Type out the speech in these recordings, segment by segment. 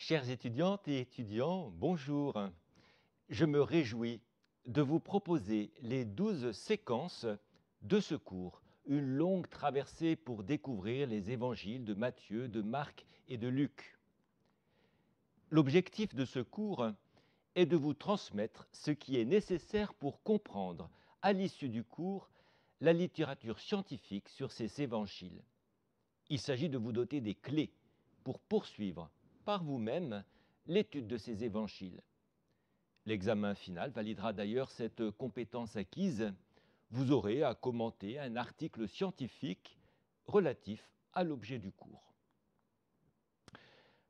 Chères étudiantes et étudiants, bonjour. Je me réjouis de vous proposer les 12 séquences de ce cours, une longue traversée pour découvrir les évangiles de Matthieu, de Marc et de Luc. L'objectif de ce cours est de vous transmettre ce qui est nécessaire pour comprendre, à l'issue du cours, la littérature scientifique sur ces évangiles. Il s'agit de vous doter des clés pour poursuivre par vous-même l'étude de ces évangiles. L'examen final validera d'ailleurs cette compétence acquise. Vous aurez à commenter un article scientifique relatif à l'objet du cours.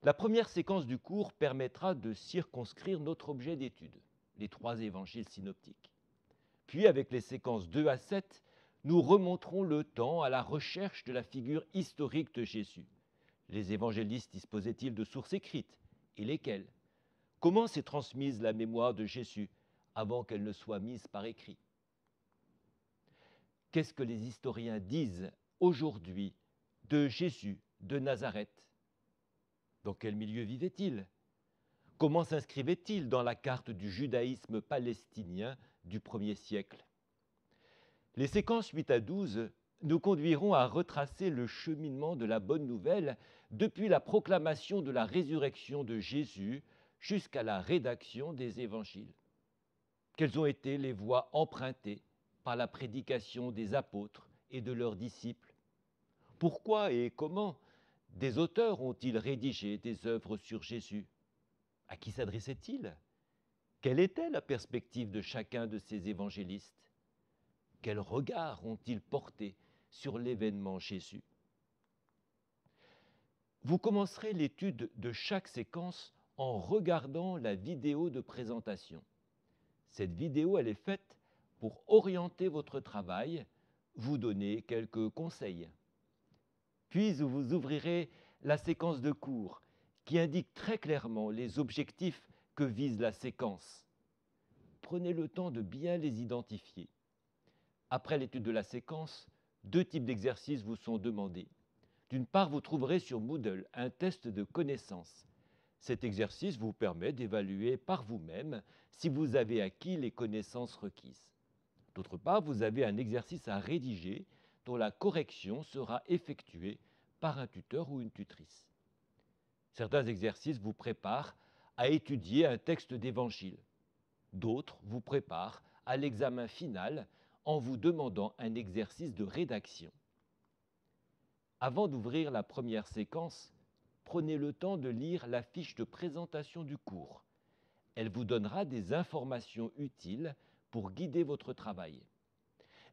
La première séquence du cours permettra de circonscrire notre objet d'étude, les 3 évangiles synoptiques. Puis, avec les séquences 2 à 7, nous remonterons le temps à la recherche de la figure historique de Jésus. Les évangélistes disposaient-ils de sources écrites? Et lesquelles? Comment s'est transmise la mémoire de Jésus avant qu'elle ne soit mise par écrit? Qu'est-ce que les historiens disent aujourd'hui de Jésus de Nazareth? Dans quel milieu vivait-il? Comment s'inscrivait-il dans la carte du judaïsme palestinien du 1er siècle? Les séquences 8 à 12 nous conduiront à retracer le cheminement de la bonne nouvelle depuis la proclamation de la résurrection de Jésus jusqu'à la rédaction des évangiles. Quelles ont été les voies empruntées par la prédication des apôtres et de leurs disciples? Pourquoi et comment des auteurs ont-ils rédigé des œuvres sur Jésus? À qui s'adressaient-ils? Quelle était la perspective de chacun de ces évangélistes? Quel regard ont-ils porté sur l'événement Jésus? Vous commencerez l'étude de chaque séquence en regardant la vidéo de présentation. Cette vidéo, elle est faite pour orienter votre travail, vous donner quelques conseils. Puis vous ouvrirez la séquence de cours qui indique très clairement les objectifs que vise la séquence. Prenez le temps de bien les identifier. Après l'étude de la séquence, 2 types d'exercices vous sont demandés. D'une part, vous trouverez sur Moodle un test de connaissances. Cet exercice vous permet d'évaluer par vous-même si vous avez acquis les connaissances requises. D'autre part, vous avez un exercice à rédiger dont la correction sera effectuée par un tuteur ou une tutrice. Certains exercices vous préparent à étudier un texte d'évangile. D'autres vous préparent à l'examen final en vous demandant un exercice de rédaction. Avant d'ouvrir la première séquence, prenez le temps de lire la fiche de présentation du cours. Elle vous donnera des informations utiles pour guider votre travail.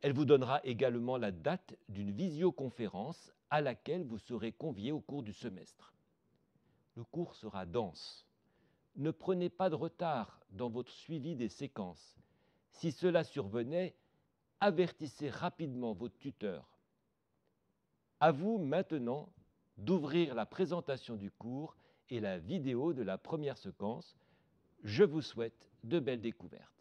Elle vous donnera également la date d'une visioconférence à laquelle vous serez convié au cours du semestre. Le cours sera dense. Ne prenez pas de retard dans votre suivi des séquences. Si cela survenait, avertissez rapidement votre tuteur. À vous maintenant d'ouvrir la présentation du cours et la vidéo de la première séquence. Je vous souhaite de belles découvertes.